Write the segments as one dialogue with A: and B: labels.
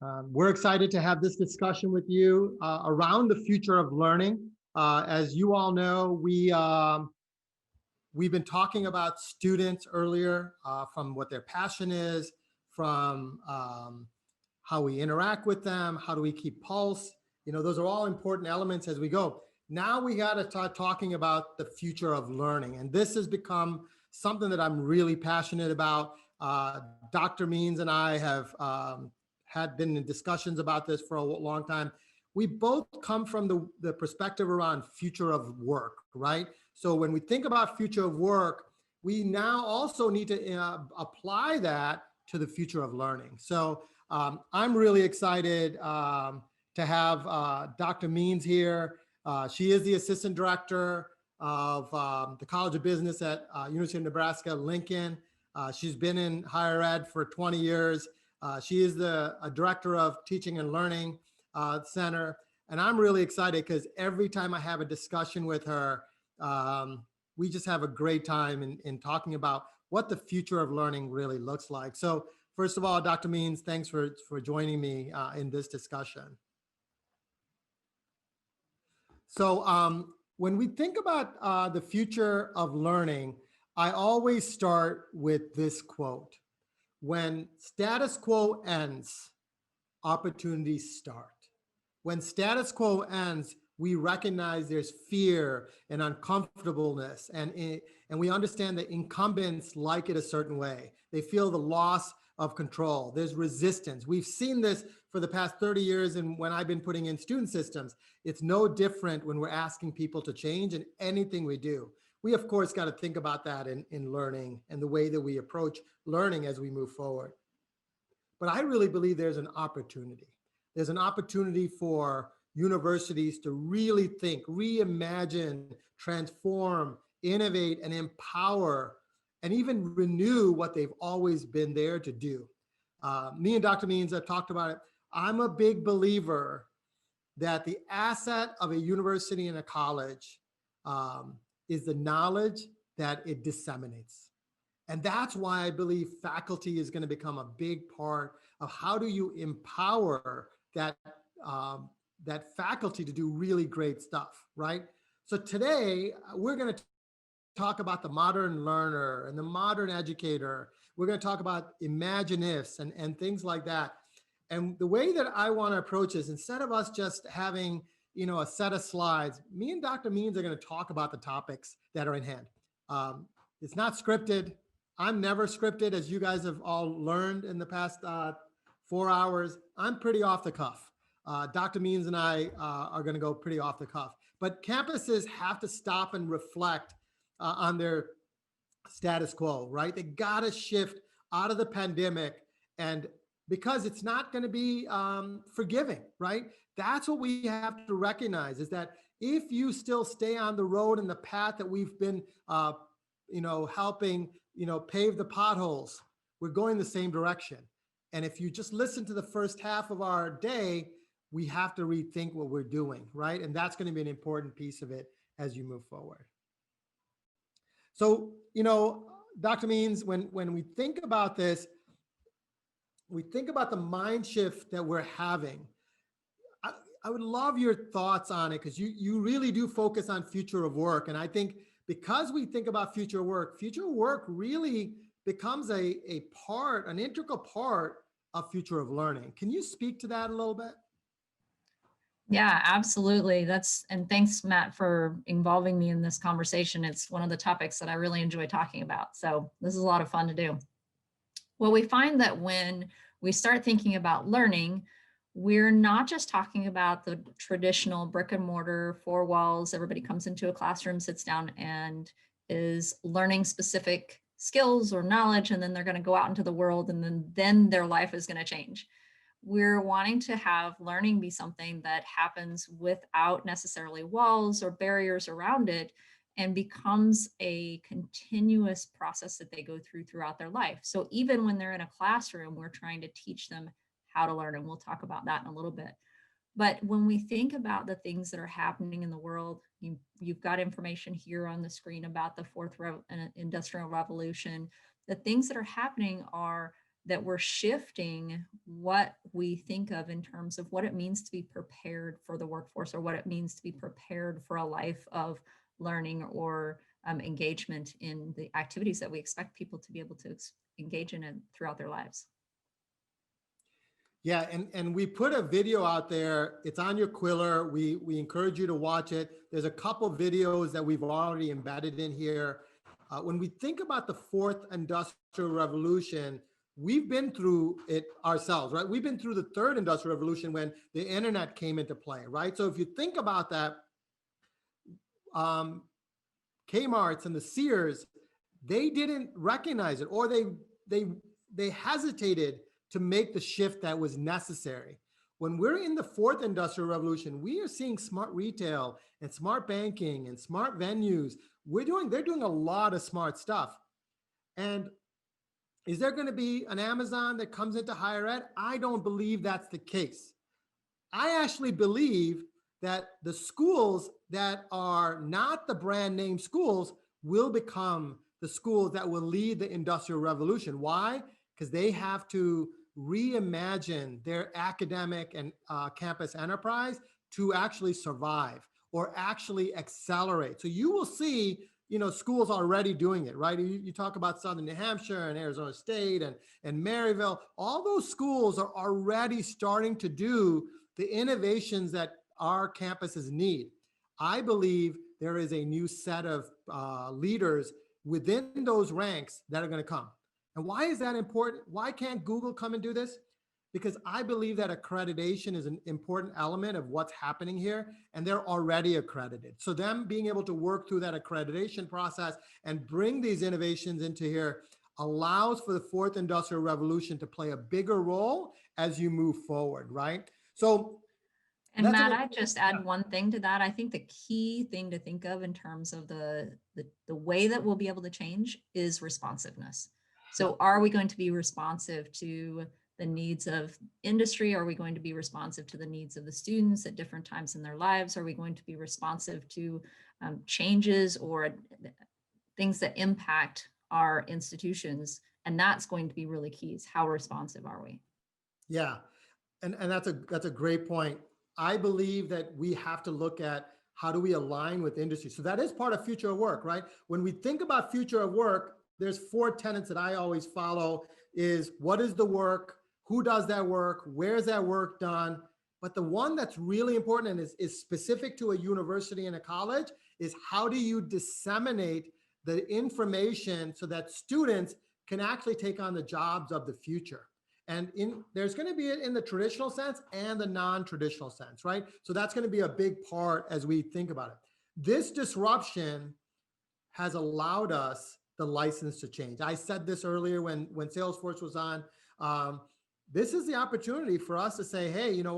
A: We're excited to have this discussion with you around the future of learning. As you all know, we've been talking about students earlier, from what their passion is, from how we interact with them, how do we keep pulse. Those are all important elements as we go. Now we got to start talking about the future of learning. And this has become something that I'm really passionate about. Dr. Means and I have had been in discussions about this for a long time. We both come from the perspective around future of work, right? So when we think about future of work, we now also need to apply that to the future of learning. So I'm really excited to have Dr. Means here. She is the assistant director of the College of Business at University of Nebraska, Lincoln. She's been in higher ed for 20 years. She is the director of Teaching and Learning Center. And I'm really excited because every time I have a discussion with her, we just have a great time in talking about what the future of learning really looks like. So first of all, Dr. Means, thanks for joining me in this discussion. So when we think about the future of learning, I always start with this quote: when status quo ends, opportunities start. When status quo ends, we recognize there's fear and uncomfortableness, and we understand that incumbents like it a certain way. They feel the loss of control. There's resistance. We've seen this for the past 30 years, and when I've been putting in student systems, it's no different when we're asking people to change in anything we do. We, of course, got to think about that in learning and the way that we approach learning as we move forward. But I really believe there's an opportunity. There's an opportunity for universities to really think, reimagine, transform, innovate, and empower, and even renew what they've always been there to do. Me and Dr. Means have talked about it. I'm a big believer that the asset of a university and a college is the knowledge that it disseminates. And that's why I believe faculty is going to become a big part of how do you empower that faculty to do really great stuff, right? So today we're going to talk about the modern learner and the modern educator. We're going to talk about imagine-ifs and things like that. And the way that I want to approach this, instead of us just having a set of slides, me and Dr. Means are going to talk about the topics that are in hand. It's not scripted. I'm never scripted, as you guys have all learned in the past 4 hours. I'm pretty off the cuff. Dr. Means and I are going to go pretty off the cuff. But campuses have to stop and reflect on their status quo, right? They got to shift out of the pandemic, and because it's not going to be forgiving, right? That's what we have to recognize, is that if you still stay on the road and the path that we've been helping pave the potholes, we're going the same direction. And if you just listen to the first half of our day, we have to rethink what we're doing, right? And that's going to be an important piece of it as you move forward. So, Dr. Means, when we think about this, we think about the mind shift that we're having. I would love your thoughts on it, because you really do focus on future of work. And I think because we think about future work really becomes an integral part of future of learning. Can you speak to that a little bit?
B: Yeah, absolutely. And thanks, Matt, for involving me in this conversation. It's one of the topics that I really enjoy talking about. So this is a lot of fun to do. Well, we find that when we start thinking about learning, we're not just talking about the traditional brick and mortar, four walls, everybody comes into a classroom, sits down, and is learning specific skills or knowledge, and then they're going to go out into the world, and then their life is going to change. We're wanting to have learning be something that happens without necessarily walls or barriers around it, and becomes a continuous process that they go throughout their life. So even when they're in a classroom, we're trying to teach them how to learn, and we'll talk about that in a little bit. But when we think about the things that are happening in the world, you've got information here on the screen about the fourth industrial revolution. The things that are happening are that we're shifting what we think of in terms of what it means to be prepared for the workforce, or what it means to be prepared for a life of learning or engagement in the activities that we expect people to be able to engage in throughout their lives.
A: Yeah, and we put a video out there. It's on your Quiller. We encourage you to watch it. There's a couple videos that we've already embedded in here. When we think about the fourth industrial revolution, we've been through it ourselves, right? We've been through the third industrial revolution when the internet came into play, right? So if you think about that, Kmart's and the Sears, they didn't recognize it, or they hesitated to make the shift that was necessary. When we're in the fourth industrial revolution, we are seeing smart retail and smart banking and smart venues. They're doing a lot of smart stuff. And is there going to be an Amazon that comes into higher ed? I don't believe that's the case. I actually believe that the schools that are not the brand name schools will become the schools that will lead the industrial revolution. Why? Because they have to reimagine their academic and campus enterprise to actually survive or actually accelerate. So you will see, schools already doing it, right? You talk about Southern New Hampshire and Arizona State and Maryville. All those schools are already starting to do the innovations that our campuses need. I believe there is a new set of leaders within those ranks that are going to come. And why is that important? Why can't Google come and do this? Because I believe that accreditation is an important element of what's happening here, and they're already accredited. So them being able to work through that accreditation process and bring these innovations into here allows for the fourth industrial revolution to play a bigger role as you move forward, right? So,
B: and Matt, I'd just add one thing to that. I think the key thing to think of in terms of the way that we'll be able to change is responsiveness. So are we going to be responsive to the needs of industry? Are we going to be responsive to the needs of the students at different times in their lives? Are we going to be responsive to changes or things that impact our institutions? And that's going to be really key, is how responsive are we?
A: Yeah, and that's a great point. I believe that we have to look at how do we align with industry. So that is part of future of work, right? When we think about future of work, there's 4 tenets that I always follow: is what is the work, who does that work, where's that work done? But the one that's really important and is specific to a university and a college is how do you disseminate the information so that students can actually take on the jobs of the future? And there's going to be it in the traditional sense and the non-traditional sense, right? So that's going to be a big part as we think about it. This disruption has allowed us the license to change. I said this earlier when Salesforce was on. This is the opportunity for us to say, hey, you know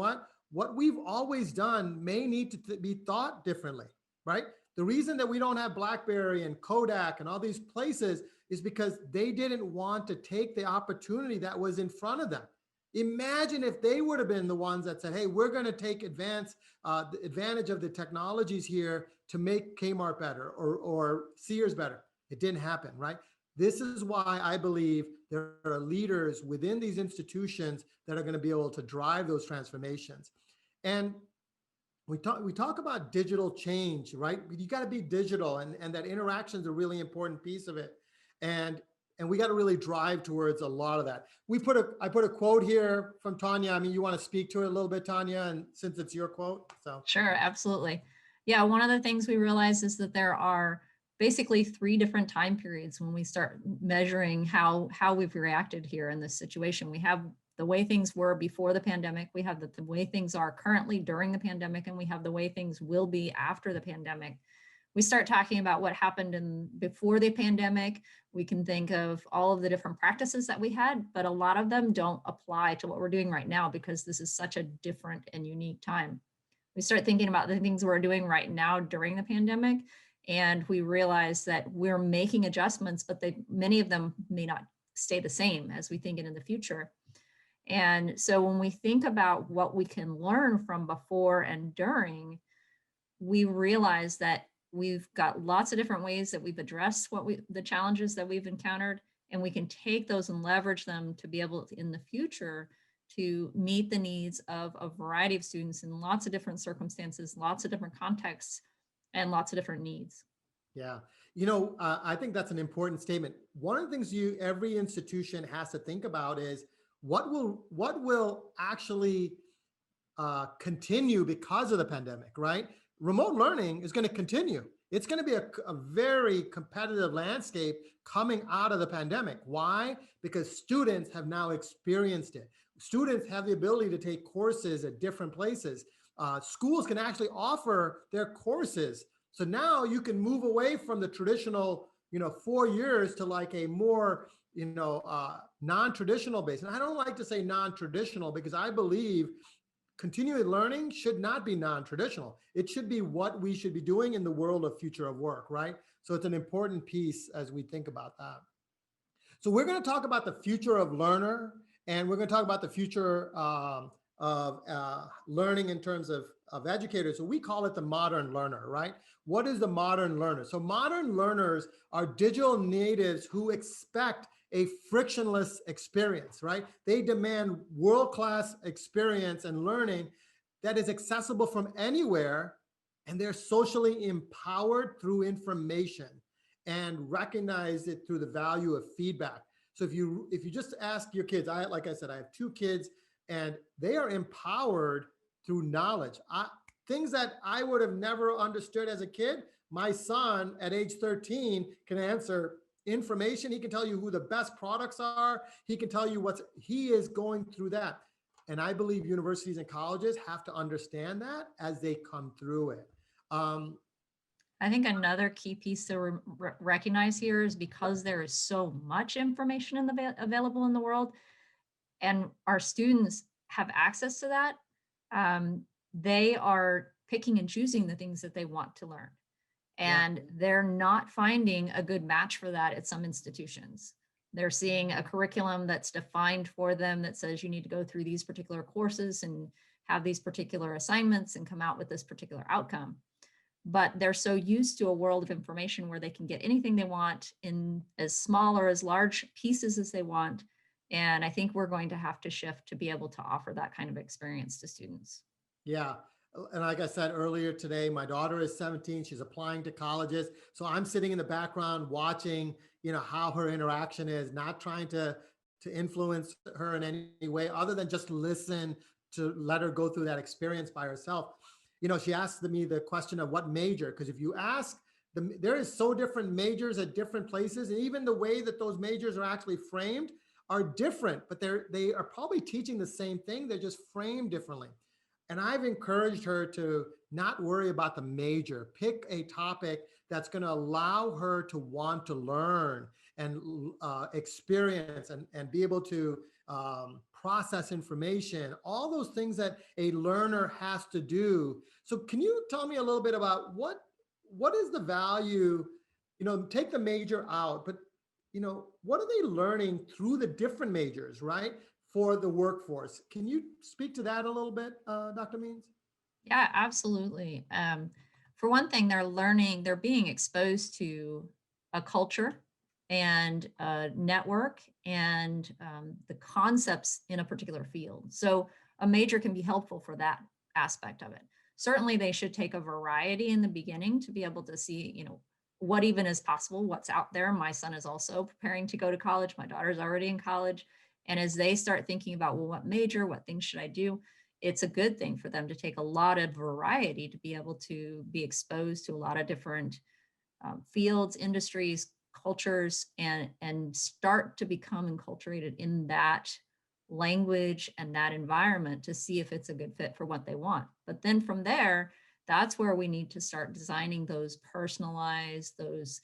A: what we've always done may need to be thought differently, right? The reason that we don't have BlackBerry and Kodak and all these places is because they didn't want to take the opportunity that was in front of them. Imagine if they would have been the ones that said, hey, we're going to take advantage of the technologies here to make Kmart better or Sears better. It didn't happen, right? This is why I believe there are leaders within these institutions that are going to be able to drive those transformations. And we talk about digital change, right? You got to be digital, and that interaction is a really important piece of it. And we got to really drive towards a lot of that. I put a quote here from Tawnya. I mean, you want to speak to it a little bit, Tawnya, and since it's your quote, so.
B: Sure, absolutely. Yeah, one of the things we realize is that there are basically 3 different time periods when we start measuring how we've reacted here in this situation. We have the way things were before the pandemic, we have the way things are currently during the pandemic, and we have the way things will be after the pandemic. We start talking about what happened before the pandemic. We can think of all of the different practices that we had, but a lot of them don't apply to what we're doing right now because this is such a different and unique time. We start thinking about the things we're doing right now during the pandemic, and we realize that we're making adjustments, but many of them may not stay the same as we think into the future. And so when we think about what we can learn from before and during, we realize that we've got lots of different ways that we've addressed the challenges that we've encountered, and we can take those and leverage them to be able to, in the future, to meet the needs of a variety of students in lots of different circumstances, lots of different contexts, and lots of different needs.
A: Yeah. I think that's an important statement. One of the things every institution has to think about is what will actually continue because of the pandemic, right? Remote learning is going to continue. It's going to be a very competitive landscape coming out of the pandemic. Why? Because students have now experienced it. Students have the ability to take courses at different places. Schools can actually offer their courses. So now you can move away from the traditional, 4 years to like a more, non-traditional base. And I don't like to say non-traditional because I believe continuing learning should not be non-traditional. It should be what we should be doing in the world of future of work, right? So it's an important piece as we think about that. So we're going to talk about the future of learner, and we're going to talk about the future of learning in terms of educators. So we call it the modern learner, right? What is the modern learner? So modern learners are digital natives who expect a frictionless experience, right? They demand world-class experience and learning that is accessible from anywhere, and they're socially empowered through information and recognize it through the value of feedback. So if you just ask your kids, like I said, I have 2 kids, and they are empowered through knowledge. Things that I would have never understood as a kid, my son at age 13 can answer information. He can tell you who the best products are. He can tell you he is going through that. And I believe universities and colleges have to understand that as they come through it.
B: I think another key piece to recognize here is because there is so much information available in the world, and our students have access to that, they are picking and choosing the things that they want to learn. And they're not finding a good match for that at some institutions. They're seeing a curriculum that's defined for them that says you need to go through these particular courses and have these particular assignments and come out with this particular outcome. But they're so used to a world of information where they can get anything they want in as small or as large pieces as they want. And I think we're going to have to shift to be able to offer that kind of experience to students.
A: Yeah. And like I said earlier today, my daughter is 17. She's applying to colleges. So I'm sitting in the background watching, how her interaction is, not trying to influence her in any way other than just listen to let her go through that experience by herself. She asked me the question of what major, because if you ask, there is so different majors at different places, and even the way that those majors are actually framed are different, but they are probably teaching the same thing. They're just framed differently. And I've encouraged her to not worry about the major, pick a topic that's going to allow her to want to learn and experience and be able to process information, all those things that a learner has to do. So can you tell me a little bit about what is the value, take the major out, but what are they learning through the different majors, right? For the workforce. Can you speak to that a little bit, Dr. Means?
B: Yeah, absolutely. For one thing, they're being exposed to a culture and a network and the concepts in a particular field. So a major can be helpful for that aspect of it. Certainly they should take a variety in the beginning to be able to see, what even is possible, what's out there. My son is also preparing to go to college. My daughter's already in college. And as they start thinking about, well, what major, what things should I do? It's a good thing for them to take a lot of variety to be able to be exposed to a lot of different fields, industries, cultures, and start to become enculturated in that language and that environment to see if it's a good fit for what they want. But then from there, that's where we need to start designing those personalized, those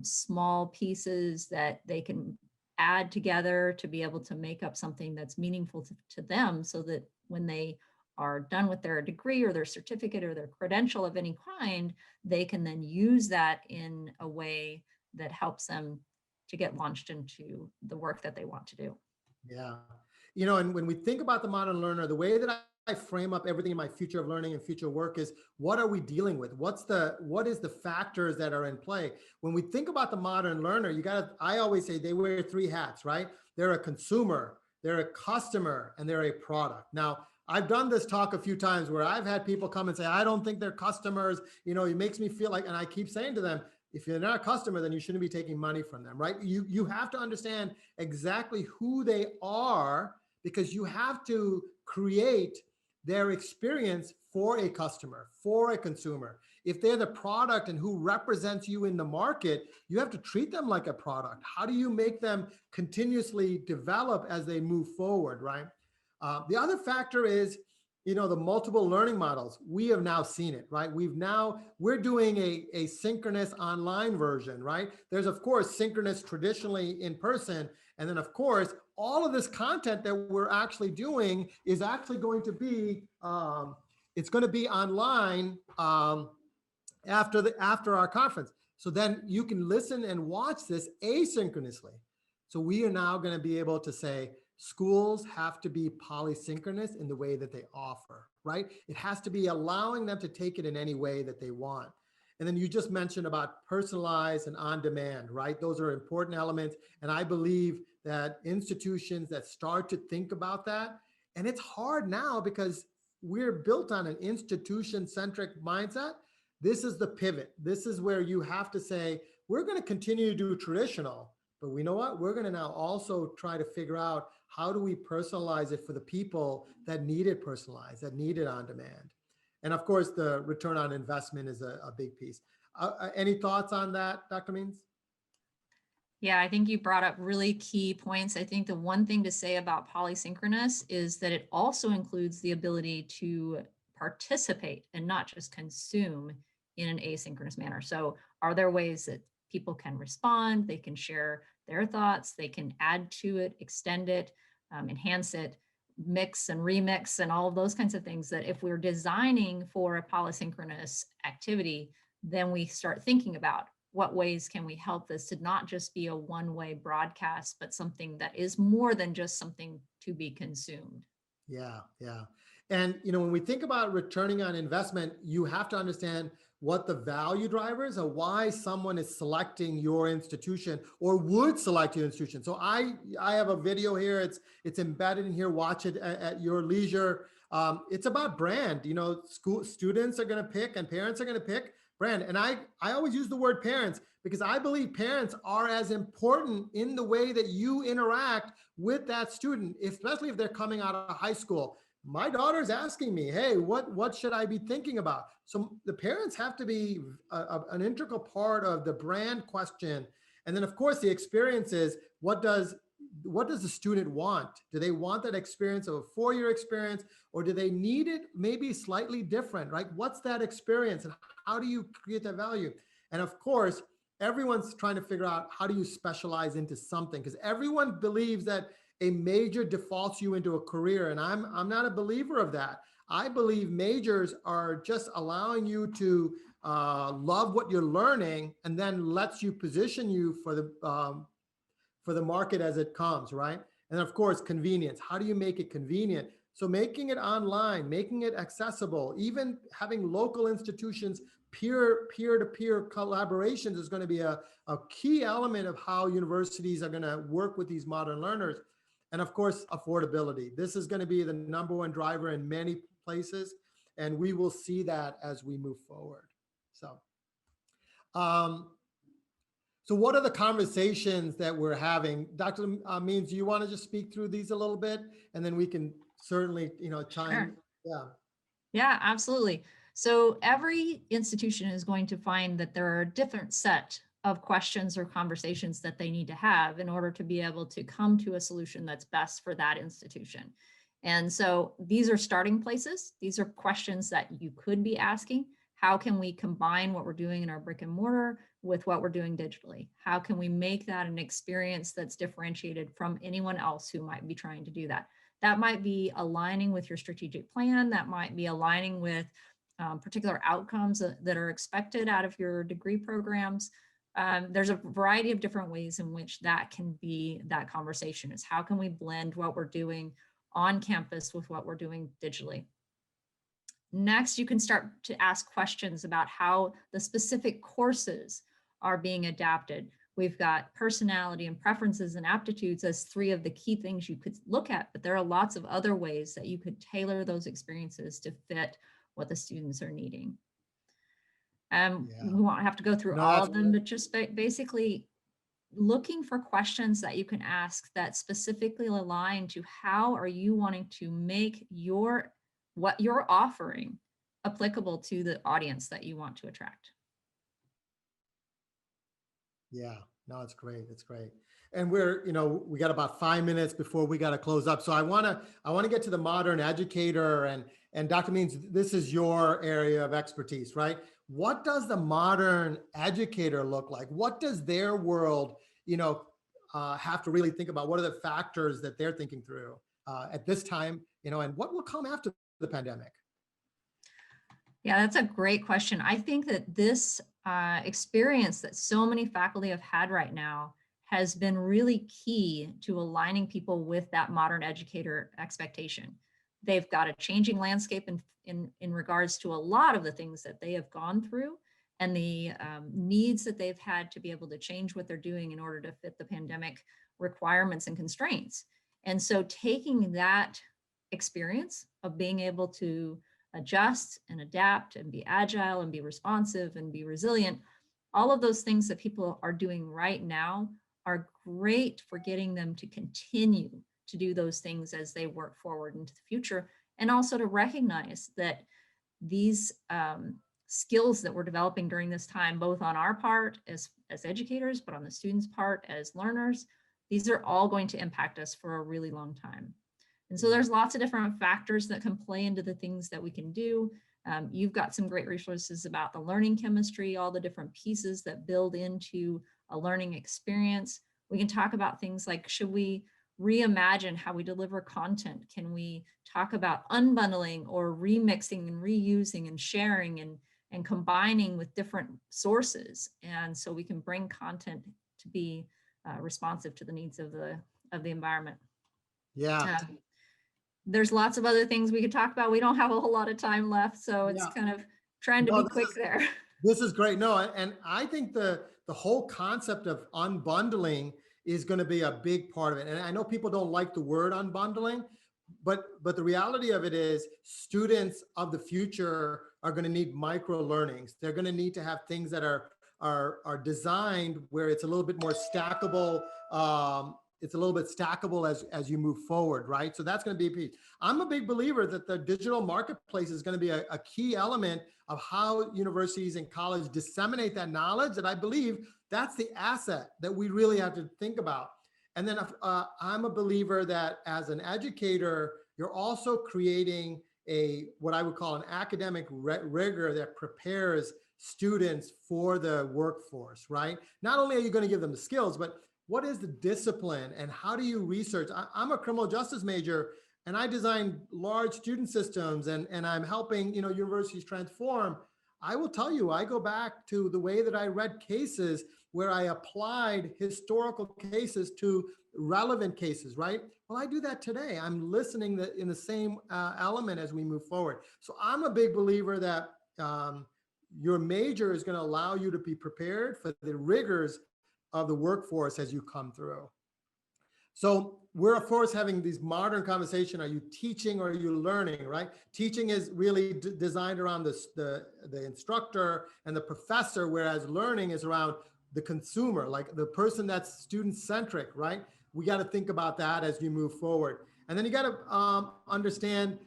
B: small pieces that they can add together to be able to make up something that's meaningful to them, so that when they are done with their degree or their certificate or their credential of any kind, they can then use that in a way that helps them to get launched into the work that they want to do.
A: Yeah. And when we think about the modern learner, the way that I frame up everything in my future of learning and future work is, what are we dealing with? What is the factors that are in play? When we think about the modern learner, I always say they wear 3 hats, right? They're a consumer, they're a customer, and they're a product. Now, I've done this talk a few times where I've had people come and say, I don't think they're customers. It makes me feel like, and I keep saying to them, if you're not a customer, then you shouldn't be taking money from them, right? You have to understand exactly who they are, because you have to create their experience for a customer, for a consumer. If they're the product and who represents you in the market, you have to treat them like a product. How do you make them continuously develop as they move forward, right? The other factor is, the multiple learning models. We have now seen it, right? We're doing a synchronous online version, right? There's, of course, synchronous traditionally in person. And then, of course, all of this content that we're actually doing is actually going to be, it's going to be online after our conference. So then you can listen and watch this asynchronously. So we are now going to be able to say, schools have to be polysynchronous in the way that they offer, right? It has to be allowing them to take it in any way that they want. And then you just mentioned about personalized and on demand, right? Those are important elements. And I believe that institutions that start to think about that, and it's hard now because we're built on an institution-centric mindset. This is the pivot. This is where you have to say, we're going to continue to do traditional, but we know what? We're going to now also try to figure out, how do we personalize it for the people that need it personalized, that need it on demand? And of course, the return on investment is a big piece. Any thoughts on that, Dr. Means?
B: Yeah, I think you brought up really key points. I think the one thing to say about polysynchronous is that it also includes the ability to participate and not just consume in an asynchronous manner. So are there ways that people can respond, they can share their thoughts, they can add to it, extend it, enhance it, mix and remix, and all of those kinds of things, that if we're designing for a polysynchronous activity, then we start thinking about what ways can we help this to not just be a one-way broadcast, but something that is more than just something to be consumed.
A: Yeah, yeah. And when we think about returning on investment, you have to understand what the value drivers are, why someone is selecting your institution or would select your institution. So I have a video here. It's embedded in here. Watch it at your leisure. It's about brand. School students are going to pick and parents are going to pick brand. And I always use the word parents because I believe parents are as important in the way that you interact with that student, especially if they're coming out of high school. My daughter's asking me, hey, what should I be thinking about? So the parents have to be an integral part of the brand question. And then of course the experience is, what does the student want? Do they want that experience of a 4-year experience, or do they need it maybe slightly different, right? What's that experience and how do you create that value? And of course, everyone's trying to figure out, how do you specialize into something? Because everyone believes that a major defaults you into a career. And I'm not a believer of that. I believe majors are just allowing you to love what you're learning, and then lets you position you for the market as it comes, right? And of course, convenience. How do you make it convenient? So making it online, making it accessible, even having local institutions, peer-to-peer collaborations is going to be a key element of how universities are going to work with these modern learners. And of course, affordability. This is going to be the #1 driver in many places, and we will see that as we move forward. So what are the conversations that we're having? Dr. Means, do you want to just speak through these a little bit, and then we can certainly, chime.
B: Sure.
A: Yeah.
B: Yeah, absolutely. So every institution is going to find that there are a different set of questions or conversations that they need to have in order to be able to come to a solution that's best for that institution. And so these are starting places. These are questions that you could be asking. How can we combine what we're doing in our brick and mortar with what we're doing digitally? How can we make that an experience that's differentiated from anyone else who might be trying to do that? That might be aligning with your strategic plan. That might be aligning with particular outcomes that are expected out of your degree programs. There's a variety of different ways in which that can be that conversation. Is how can we blend what we're doing on campus with what we're doing digitally? Next, you can start to ask questions about how the specific courses are being adapted. We've got personality and preferences and aptitudes as three of the key things you could look at, but there are lots of other ways that you could tailor those experiences to fit what the students are needing.
A: Yeah.
B: We won't have to go through
A: No,
B: all
A: that's
B: of them, but just basically looking for questions that you can ask that specifically align to how are you wanting to make what you're offering applicable to the audience that you want to attract.
A: yeah. No, it's great. It's great. And we got about 5 minutes before we got to close up. So I want to get to the modern educator, and Dr. Means, this is your area of expertise, right? What does the modern educator look like? What does their world, have to really think about? What are the factors that they're thinking through at this time, and what will come after the pandemic?
B: Yeah, that's a great question. I think that this experience that so many faculty have had right now has been really key to aligning people with that modern educator expectation. They've got a changing landscape in regards to a lot of the things that they have gone through and the needs that they've had to be able to change what they're doing in order to fit the pandemic requirements and constraints. And so taking that experience of being able to adjust and adapt and be agile and be responsive and be resilient, all of those things that people are doing right now are great for getting them to continue to do those things as they work forward into the future, and also to recognize that these skills that we're developing during this time, both on our part as educators, but on the students' part as learners, these are all going to impact us for a really long time. And so there's lots of different factors that can play into the things that we can do. You've got some great resources about the learning chemistry, all the different pieces that build into a learning experience. We can talk about things like, should we reimagine how we deliver content? Can we talk about unbundling or remixing and reusing and sharing and combining with different sources? And so we can bring content to be responsive to the needs of the environment.
A: Yeah.
B: There's lots of other things we could talk about. We don't have a whole lot of time left, so it's kind of trying to be quick there.
A: This is great. No, and I think the whole concept of unbundling is going to be a big part of it. And I know people don't like the word unbundling, but the reality of it is students of the future are going to need micro learnings. They're going to need to have things that are designed where it's a little bit more stackable. It's a little bit stackable as you move forward, right? So that's going to be a piece. I'm a big believer that the digital marketplace is going to be a key element of how universities and colleges disseminate that knowledge. And I believe that's the asset that we really have to think about. And then I'm a believer that as an educator, you're also creating what I would call an academic rigor that prepares students for the workforce, right? Not only are you going to give them the skills, but what is the discipline and how do you research? I'm a criminal justice major and I design large student systems and I'm helping, universities transform. I will tell you, I go back to the way that I read cases where I applied historical cases to relevant cases, right? Well, I do that today. I'm listening in the same element as we move forward. So I'm a big believer that your major is going to allow you to be prepared for the rigors of the workforce as you come through. So we're of course having these modern conversation. Are you teaching or are you learning, right? Teaching is really designed around the instructor and the professor, whereas learning is around the consumer, like the person that's student-centric, right? We got to think about that as you move forward. And then you got to understand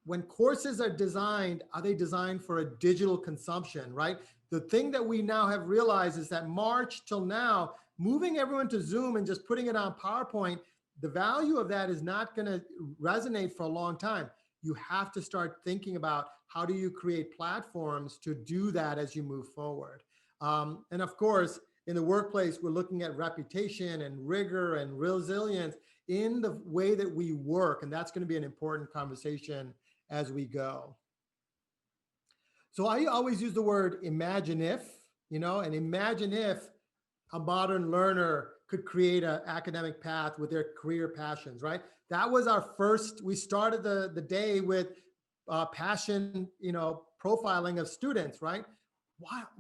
A: when courses are they designed for a digital consumption, right? The thing that we now have realized is that March till now, moving everyone to Zoom and just putting it on PowerPoint, the value of that is not going to resonate for a long time. You have to start thinking about how do you create platforms to do that as you move forward. And of course, in the workplace, we're looking at reputation and rigor and resilience in the way that we work. And that's going to be an important conversation as we go. So I always use the word imagine if, and imagine if a modern learner could create an academic path with their career passions, right? That was our first, we started the day with passion, profiling of students, right?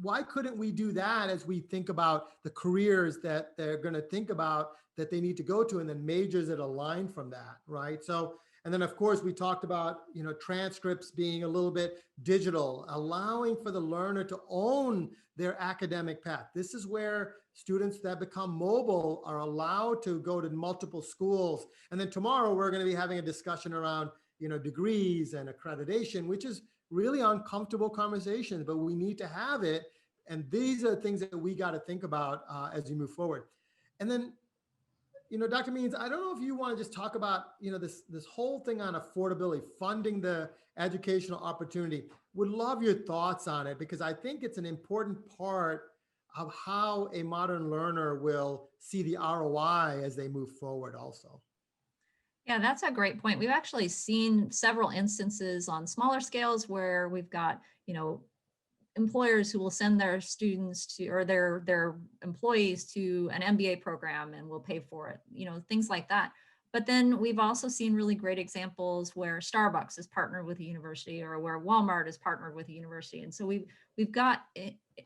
A: why couldn't we do that as we think about the careers that they're going to think about that they need to go to, and then majors that align from that, right? So, and then of course we talked about, transcripts being a little bit digital, allowing for the learner to own their academic path. This is where students that become mobile are allowed to go to multiple schools. And then tomorrow we're going to be having a discussion around, degrees and accreditation, which is really uncomfortable conversations, but we need to have it. And these are things that we got to think about as you move forward. And then, Dr. Means, I don't know if you want to just talk about, this whole thing on affordability, funding the educational opportunity. Would love your thoughts on it, because I think it's an important part of how a modern learner will see the ROI as they move forward also.
B: Yeah, that's a great point. We've actually seen several instances on smaller scales where we've got, employers who will send their students to, or their employees to an MBA program and will pay for it, things like that. But then we've also seen really great examples where Starbucks is partnered with a university, or where Walmart is partnered with a university. And so we've got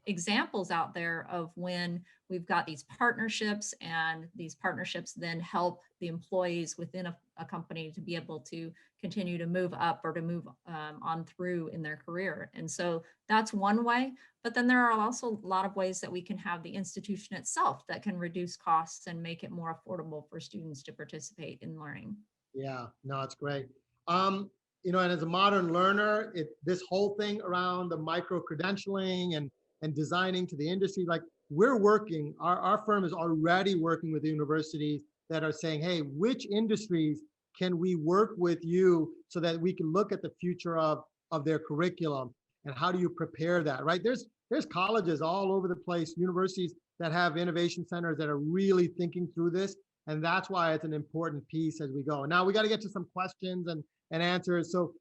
B: examples out there of when we've got these partnerships, and these partnerships then help the employees within a company to be able to continue to move up, or to move on through in their career. And so that's one way. But then there are also a lot of ways that we can have the institution itself that can reduce costs and make it more affordable for students to participate in learning.
A: Yeah, no, it's great. And as a modern learner, this whole thing around the micro credentialing and designing to the industry, like we're working, our firm is already working with universities that are saying, hey, which industries can we work with you so that we can look at the future of their curriculum, and how do you prepare that, right? There's colleges all over the place, universities that have innovation centers that are really thinking through this. And that's why it's an important piece as we go. Now we got to get to some questions and answers. So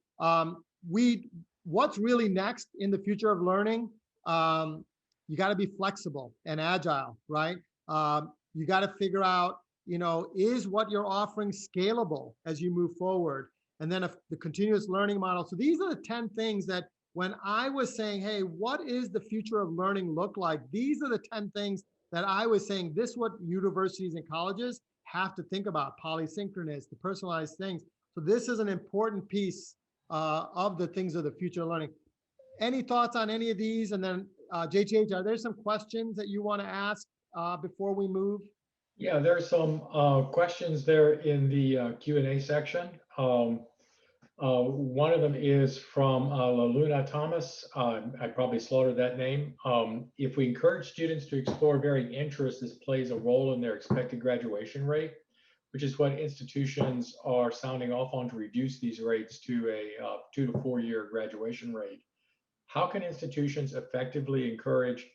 A: what's really next in the future of learning? You got to be flexible and agile, right? You got to figure out, is what you're offering scalable as you move forward? And then the continuous learning model. So these are the 10 things that when I was saying, hey, what is the future of learning look like? These are the 10 things that I was saying, this is what universities and colleges have to think about: polysynchronous, the personalized things. So this is an important piece of the things of the future of learning. Any thoughts on any of these? And then JTH, are there some questions that you want to ask before we move?
C: Yeah, there's some questions there in the Q&A section. One of them is from LaLuna Thomas. I probably slaughtered that name. If we encourage students to explore varying interests, this plays a role in their expected graduation rate, which is what institutions are sounding off on to reduce these rates to a 2 to 4 year graduation rate. How can institutions effectively encourage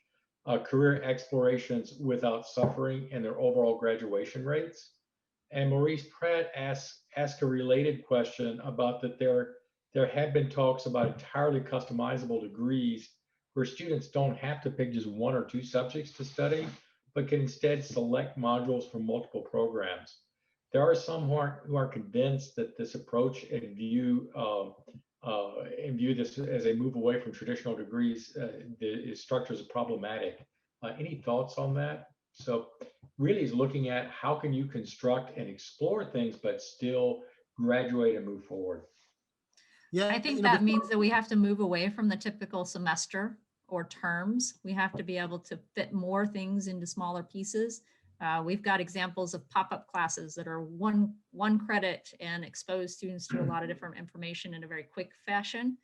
C: career explorations without suffering in their overall graduation rates? And Maurice Pratt asked a related question about that there have been talks about entirely customizable degrees where students don't have to pick just 1 or 2 subjects to study, but can instead select modules from multiple programs. There are some who are convinced that this approach and view this as a move away from traditional degrees, the structures are problematic. Any thoughts on that? So really is looking at how can you construct and explore things, but still graduate and move forward.
A: Yeah,
B: I think that means that we have to move away from the typical semester or terms. We have to be able to fit more things into smaller pieces. We've got examples of pop-up classes that are one credit and expose students to a lot of different information in a very quick fashion.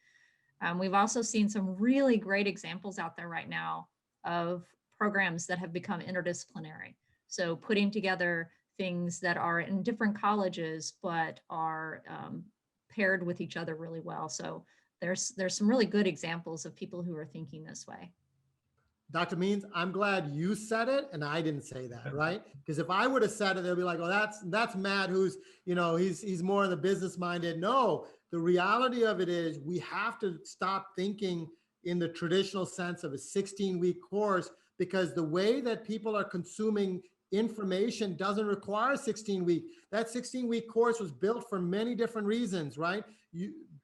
B: We've also seen some really great examples out there right now of programs that have become interdisciplinary. So putting together things that are in different colleges, but are paired with each other really well. So there's some really good examples of people who are thinking this way.
A: Dr. Means, I'm glad you said it and I didn't say that, right? Because if I would have said it, they'll be like, "Oh, that's Matt, who's, he's more in the business minded." No, the reality of it is we have to stop thinking in the traditional sense of a 16-week course, because the way that people are consuming information doesn't require 16-week. That 16-week course was built for many different reasons, right?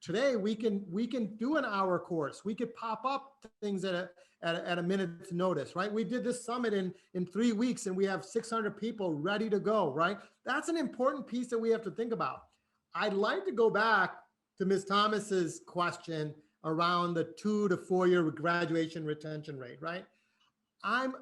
A: today we can do an hour course. We could pop up things at a minute's notice, right? We did this summit in 3 weeks and we have 600 people ready to go, right? That's an important piece that we have to think about. I'd like to go back to Ms. Thomas's question around the 2 to 4 year graduation retention rate, right? I'm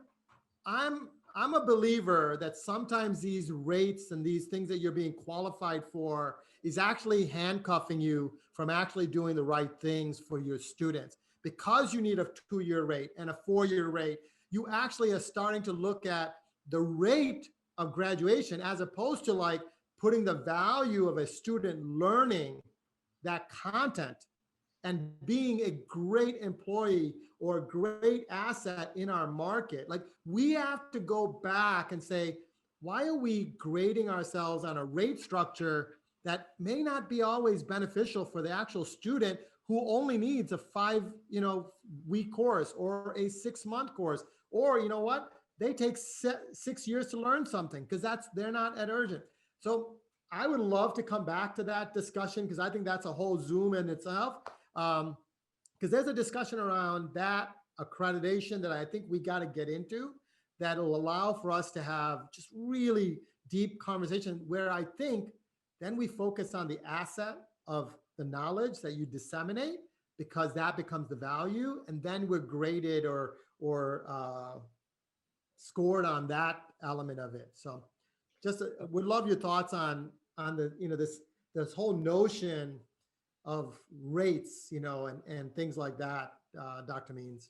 A: a believer that sometimes these rates and these things that you're being qualified for is actually handcuffing you from actually doing the right things for your students. Because you need a 2-year rate and a 4-year rate, you actually are starting to look at the rate of graduation as opposed to like putting the value of a student learning that content and being a great employee or a great asset in our market. Like, we have to go back and say, why are we grading ourselves on a rate structure that may not be always beneficial for the actual student who only needs a 5-week course or a 6-month course, or you know what, they take 6 years to learn something because they're not at urgent. So I would love to come back to that discussion because I think that's a whole Zoom in itself. Because there's a discussion around that accreditation that I think we got to get into that'll allow for us to have just really deep conversation where I think then we focus on the asset of the knowledge that you disseminate, because that becomes the value, and then we're graded or scored on that element of it. So just would love your thoughts on the this whole notion of rates, and things like that, Dr. Means.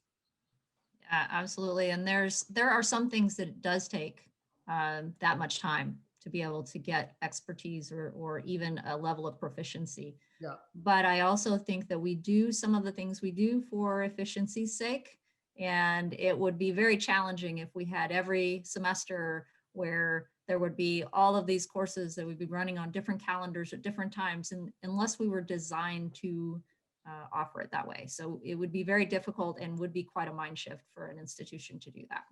B: Yeah, absolutely. And there are some things that it does take that much time to be able to get expertise or even a level of proficiency.
A: Yeah.
B: But I also think that we do some of the things we do for efficiency's sake. And it would be very challenging if we had every semester where there would be all of these courses that we'd be running on different calendars at different times, and unless we were designed to offer it that way. So it would be very difficult and would be quite a mind shift for an institution to do that.